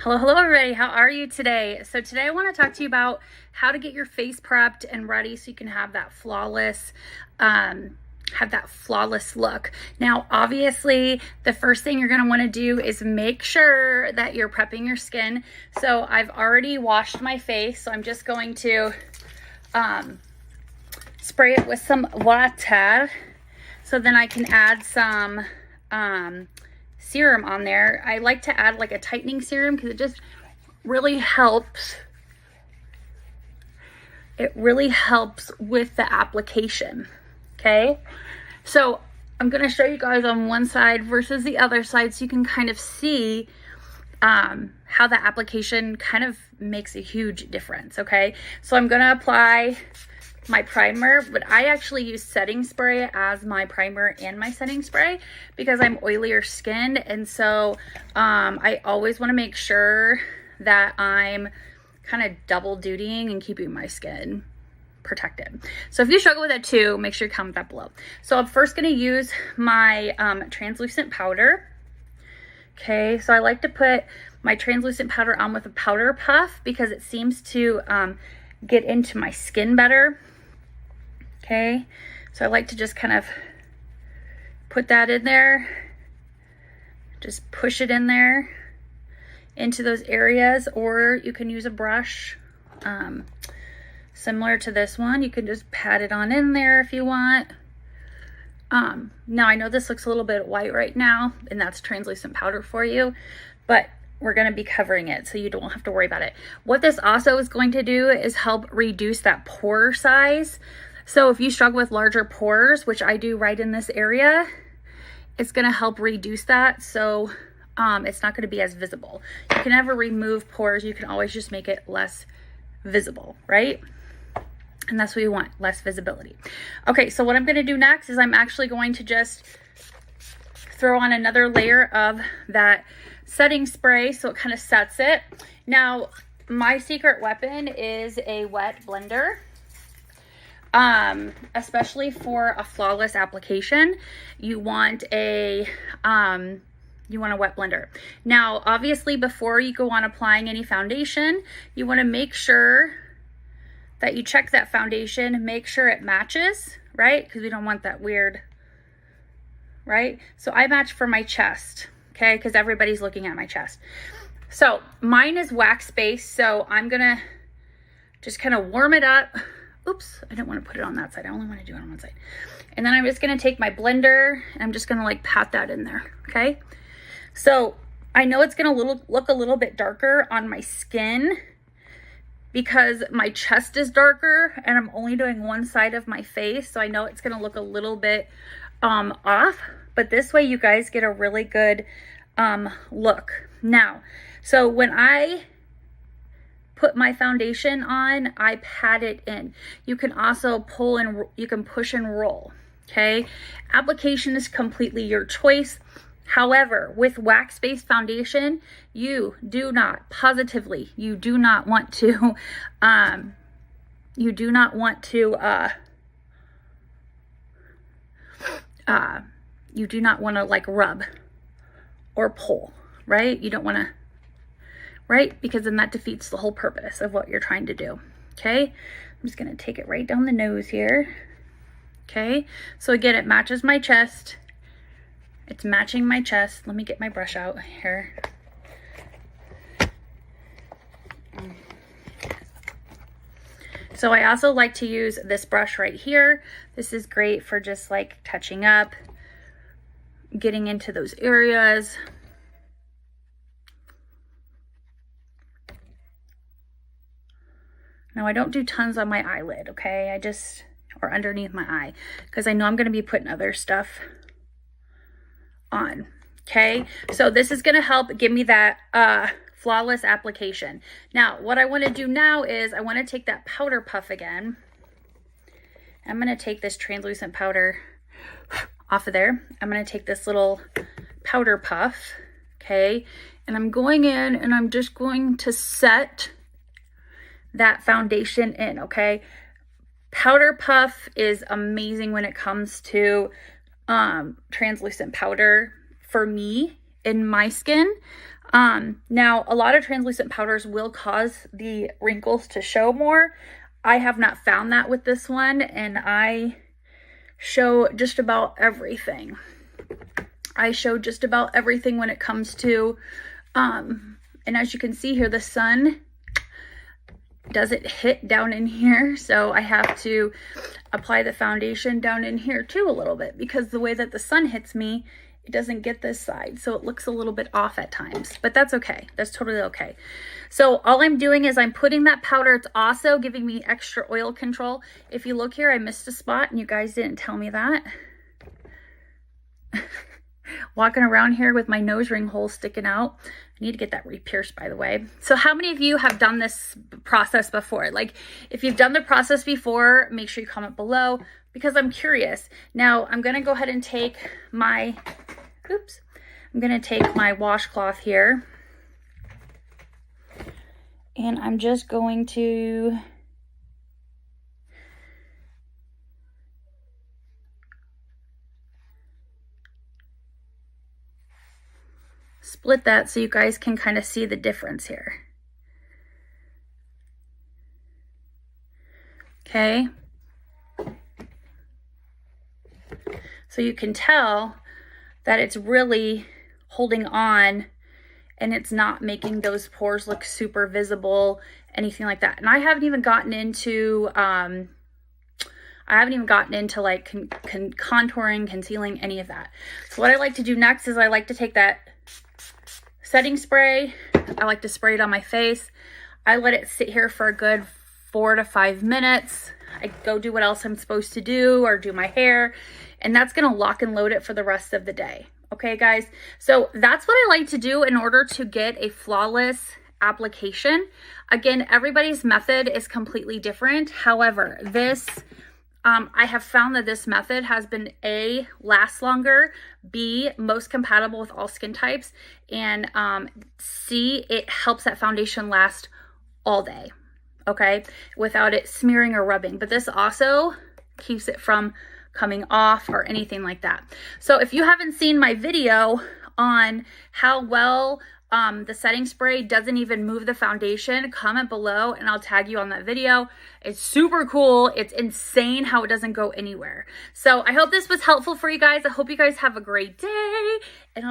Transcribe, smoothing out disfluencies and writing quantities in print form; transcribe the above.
Hello everybody. How are you today? So today I want to talk to you about how to get your face prepped and ready so you can have that flawless look. Now, obviously, the first thing you're going to want to do is make sure that you're prepping your skin. So I've already washed my face, so I'm just going to spray it with some water, so then I can add some serum on there. I like to add like a tightening serum because it just really helps. It really helps with the application. Okay, so I'm going to show you guys on one side versus the other side so you can kind of see how the application kind of makes a huge difference. Okay, so I'm going to apply my primer, but I actually use setting spray as my primer and my setting spray because I'm oilier skinned, and so I always want to make sure that I'm kind of double dutying and keeping my skin protected. So if you struggle with that too, make sure you comment that below. So I'm first going to use my translucent powder. Okay, so I like to put my translucent powder on with a powder puff because it seems to get into my skin better. Okay, so I like to just kind of put that in there, just push it in there into those areas, or you can use a brush similar to this one. You can just pat it on in there if you want. Now I know this looks a little bit white right now, and that's translucent powder for you, but we're going to be covering it so you don't have to worry about it. What this also is going to do is help reduce that pore size. So if you struggle with larger pores, which I do right in this area, it's going to help reduce that. So it's not going to be as visible. You can never remove pores. You can always just make it less visible, right? And that's what you want, less visibility. Okay, so what I'm going to do next is I'm actually going to just throw on another layer of that setting spray so it kind of sets it. Now, my secret weapon is a wet blender. Especially for a flawless application, you want a wet blender. Now, obviously, before you go on applying any foundation, you want to make sure that you check that foundation, make sure it matches, right? Because we don't want that weird, right? So I match for my chest, okay? Because everybody's looking at my chest. So mine is wax based, so I'm gonna just kind of warm it up. Oops, I don't want to put it on that side. I only want to do it on one side. And then I'm just going to take my blender and I'm just going to like pat that in there. Okay. So I know it's going to look a little bit darker on my skin because my chest is darker and I'm only doing one side of my face. So I know it's going to look a little bit off, but this way you guys get a really good look. Now, so when I put my foundation on, I pat it in. You can also pull and you can push and roll. Okay, application is completely your choice. However, with wax-based foundation, you do not want to you do not want to like rub or pull, right? You don't want to, right? Because then that defeats the whole purpose of what you're trying to do. Okay, I'm just going to take it right down the nose here. Okay, so again, it matches my chest. It's matching my chest. Let me get my brush out here. So I also like to use this brush right here. This is great for just like touching up, getting into those areas. Now I don't do tons on my eyelid, okay? Or underneath my eye, because I know I'm going to be putting other stuff on, okay? So this is going to help give me that flawless application. Now, what I want to do now is I want to take that powder puff again. I'm going to take this translucent powder off of there. I'm going to take this little powder puff, okay? And I'm going in and I'm just going to set that foundation in, okay? Powder puff is amazing when it comes to translucent powder for me in my skin. Now, a lot of translucent powders will cause the wrinkles to show more. I have not found that with this one, and I show just about everything. I show just about everything when it comes to, and as you can see here, the sun doesn't hit down in here, so I have to apply the foundation down in here too a little bit, because the way that the sun hits me, it doesn't get this side, so it looks a little bit off at times, but that's okay. That's totally okay. So all I'm doing is I'm putting that powder. It's also giving me extra oil control. If you look here, I missed a spot and you guys didn't tell me that. Walking around here with my nose ring hole sticking out. I need to get that re-pierced, by the way. So how many of you have done this process before? Like, if you've done the process before, make sure you comment below, because I'm curious. Now, I'm going to go ahead and take my, I'm going to take my washcloth here. And I'm just going to split that so you guys can kind of see the difference here. Okay. So you can tell that it's really holding on and it's not making those pores look super visible, anything like that. And I haven't even gotten into, like contouring, concealing, any of that. So what I like to do next is I like to take that setting spray. I like to spray it on my face. I let it sit here for a good 4 to 5 minutes. I go do what else I'm supposed to do or do my hair, and that's gonna lock and load it for the rest of the day. Okay, guys? So that's what I like to do in order to get a flawless application. Again, everybody's method is completely different. However, this, I have found that this method has been A, lasts longer, B, most compatible with all skin types, and C, it helps that foundation last all day, okay, without it smearing or rubbing. But this also keeps it from coming off or anything like that. So if you haven't seen my video on how well the setting spray doesn't even move the foundation, comment below and I'll tag you on that video. It's super cool. It's insane how it doesn't go anywhere. So I hope this was helpful for you guys. I hope you guys have a great day, and